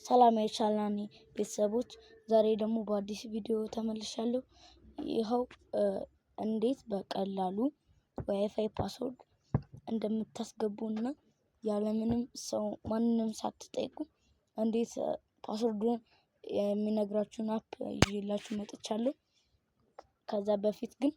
ሰላም የቻናሌ ቤተሰቦች፣ ዛሬ ደግሞ በአዲስ ቪዲዮ ተመልሻለሁ። ይኸው እንዴት በቀላሉ ዋይፋይ ፓስወርድ እንደምታስገቡና ያለምንም ሰው ማንንም ሳትጠይቁ እንዴት ፓስወርዱን የሚነግራችሁን አፕ ይዤላችሁ መጥቻለሁ። ከዛ በፊት ግን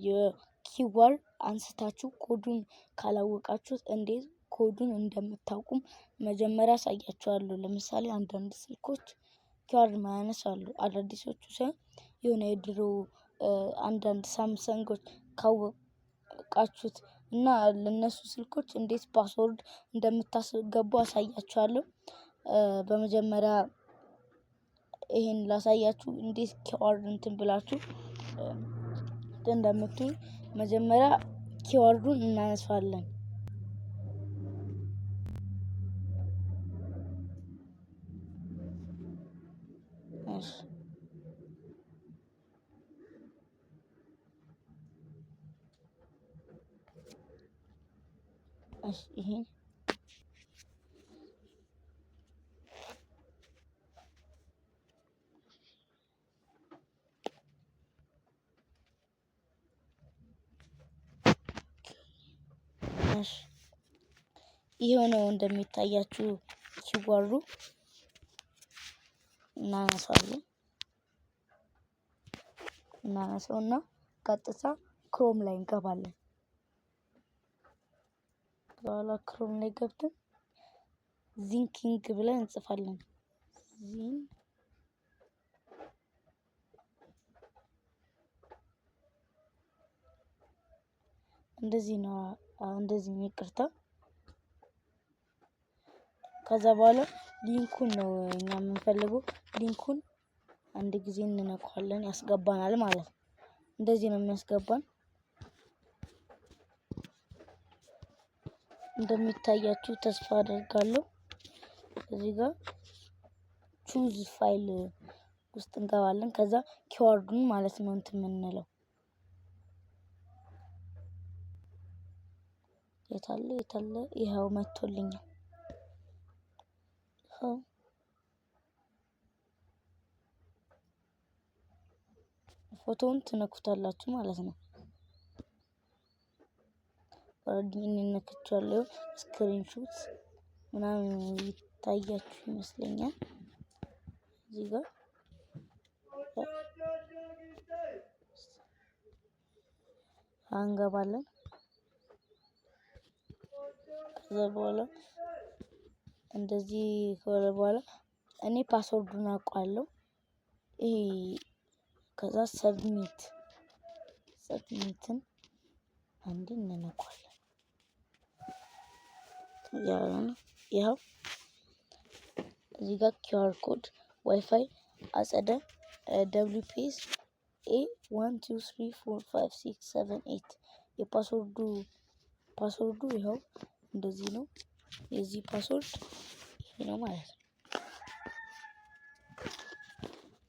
የኪወርድ አንስታችሁ ኮዱን ካላወቃችሁት እንዴት ኮዱን እንደምታውቁም መጀመሪያ አሳያችኋለሁ። ለምሳሌ አንዳንድ ስልኮች ኪወርድ ማያነሱ አሉ። አዳዲሶቹ ሳይሆን የሆነ የድሮ አንዳንድ ሳምሰንጎች ካወቃችሁት እና ለነሱ ስልኮች እንዴት ፓስወርድ እንደምታስገቡ አሳያችኋለሁ። በመጀመሪያ ይሄን ላሳያችሁ እንዴት ኪወርድ እንትን ብላችሁ እንደምትሉ መጀመሪያ ኪወርዱን እናነሳለን። ይሄን ይሄው ነው እንደሚታያችሁ ኪወርዱ እናነሳውና ቀጥታ ክሮም ላይ እንገባለን። በኋላ ክሮም ላይ ገብተን ዚንኪንግ ብለን እንጽፋለን። እንደዚህ ነው። እንደዚህ ነው። ይቅርታ። ከዛ በኋላ ሊንኩን ነው እኛ የምንፈልገው። ሊንኩን አንድ ጊዜ እንነካዋለን፣ ያስገባናል ማለት ነው። እንደዚህ ነው የሚያስገባን። እንደሚታያችሁ ተስፋ አደርጋለሁ። እዚህ ጋር ቹዝ ፋይል ውስጥ እንገባለን። ከዛ ኪወርዱን ማለት ነው እንትን የምንለው የታለ ይኸው መጥቶልኛል። ፎቶውን ትነኩታላችሁ ማለት ነው። ወርዲን ነክቻለሁ። ስክሪንሾት ምናምን ይታያችሁ ይመስለኛል። እዚህ ጋር አንገባለን። ከዛ በኋላ እንደዚህ ከሆነ በኋላ እኔ ፓስወርዱን አውቃለሁ። ይሄ ከዛ ሰብሚትን አንዴ እንነካዋለን። ያው እዚህ ጋር ኪውአር ኮድ ዋይፋይ አጸደ WPS A1234567 የፓስወርዱ ይኸው እንደዚህ ነው። የዚህ ፓስወርድ ይሄ ነው ማለት ነው።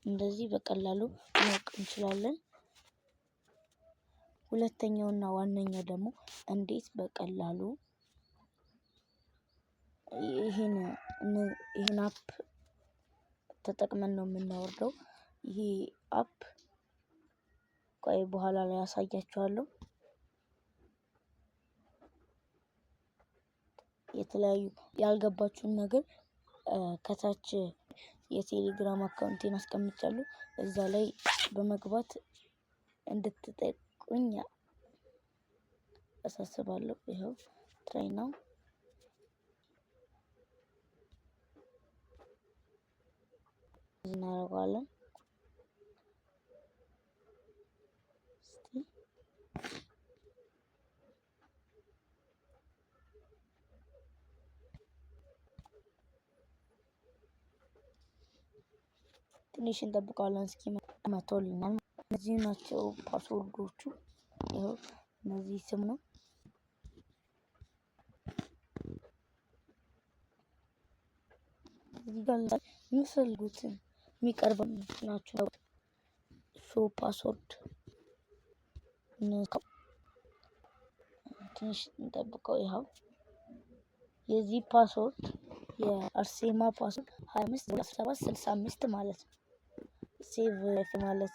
እንደዚህ በቀላሉ ማወቅ እንችላለን። ሁለተኛውና ዋነኛው ደግሞ እንዴት በቀላሉ ይሄን አፕ ተጠቅመን ነው የምናወርደው። ይሄ አፕ ቆይ በኋላ ላይ ያሳያችኋለሁ። የተለያዩ ያልገባችሁን ነገር ከታች የቴሌግራም አካውንቴን አስቀምጫለሁ። እዛ ላይ በመግባት እንድትጠይቁኝ አሳስባለሁ። ይኸው ትራይ ነው። እናደርጋለን። ትንሽ እንጠብቃለን። እስኪ መቶልናል። እነዚህ ናቸው ፓስወርዶቹ። ይኸው እነዚህ ስም ነው። እዚህ ጋር የምፈልጉትን የሚቀርቡ ናቸው። ሾ ፓስወርድ ትንሽ እንጠብቀው። ይኸው የዚህ ፓስወርድ የአርሴማ ፓስወርድ 25 ማለት ነው። ሴቭ ማለት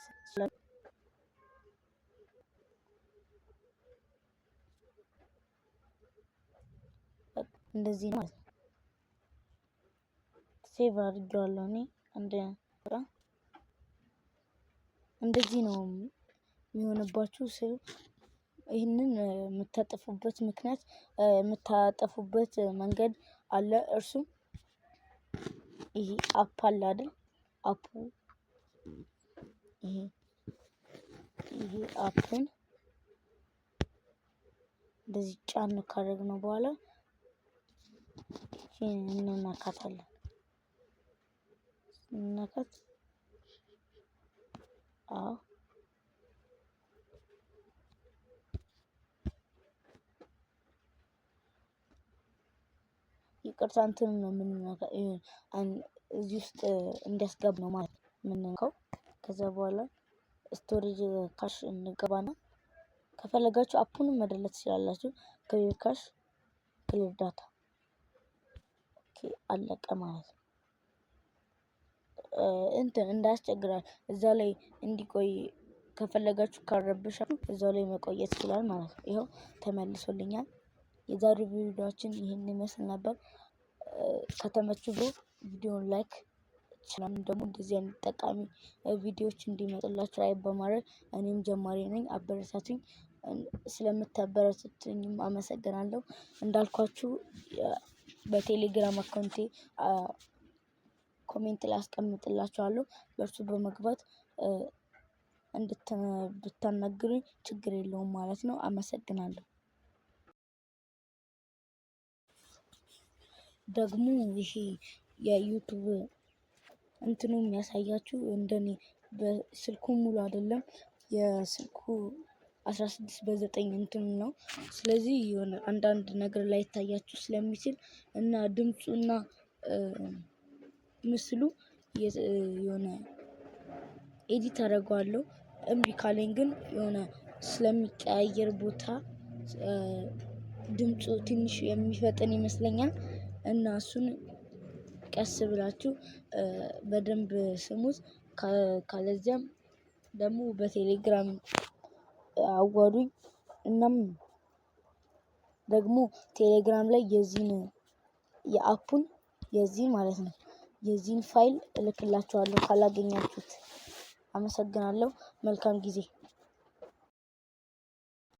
እንደዚህ ነው ማለት ነው። ሴቭ አድርጌዋለሁ እኔ እንደዚህ ነው የሚሆንባችሁ። ይህንን የምታጠፉበት ምክንያት የምታጠፉበት መንገድ አለ። እርሱም ይሄ አፕ አለ አይደል? አፑ ይሄ አፕን እንደዚህ ጫን ካደረግነው በኋላ እንነካታለን። እንነካት ይቅርታ እንትን ነው የምንነካው እዚህ ውስጥ እንዲያስገባ ነው ማለት የምንነካው። ከዛ በኋላ ስቶሬጅ ካሽ እንገባና ከፈለጋችሁ አፑንም መደለት ትችላላችሁ። ክሊር ካሽ ክሊር ዳታ አለቀ ማለት ነው። እንትን እንዳያስቸግራል እዛ ላይ እንዲቆይ ከፈለጋችሁ ካረብሻችሁ እዛው ላይ መቆየት ይችላል ማለት ነው። ይኸው ተመልሶልኛል። የዛሬው ቪዲዮአችን ይሄን ይመስል ነበር። ከተመችሁ ቪዲዮውን ላይክ ቻናሉን ደግሞ እንደዚህ አይነት ጠቃሚ ቪዲዮዎች እንዲመጡላችሁ ላይክ በማድረግ እኔም ጀማሪ ነኝ አበረታቱኝ። ስለምታበረታቱኝም አመሰግናለሁ። እንዳልኳችሁ በቴሌግራም አካውንቴ ኮሜንት ላይ አስቀምጥላችኋለሁ። በእርሱ በመግባት ብታናግሩኝ ችግር የለውም ማለት ነው። አመሰግናለሁ። ደግሞ ይሄ የዩቲዩብ እንትኑ የሚያሳያችሁ እንደኔ በስልኩ ሙሉ አይደለም። የስልኩ 16:9 እንትን ነው። ስለዚህ የሆነ አንዳንድ ነገር ላይ ታያችሁ ስለሚችል እና ድምጹና ምስሉ የሆነ ኤዲት አደርገዋለሁ። እምቢ ካለኝ ግን የሆነ ስለሚቀያየር ቦታ ድምፁ ትንሽ የሚፈጥን ይመስለኛል እና እሱን ቀስ ብላችሁ በደንብ ስሙት። ካለዚያም ደግሞ በቴሌግራም አዋሩኝ። እናም ደግሞ ቴሌግራም ላይ የዚህን ማለት ነው የዚህን ፋይል እልክላችኋለሁ ካላገኛችሁት። አመሰግናለሁ። መልካም ጊዜ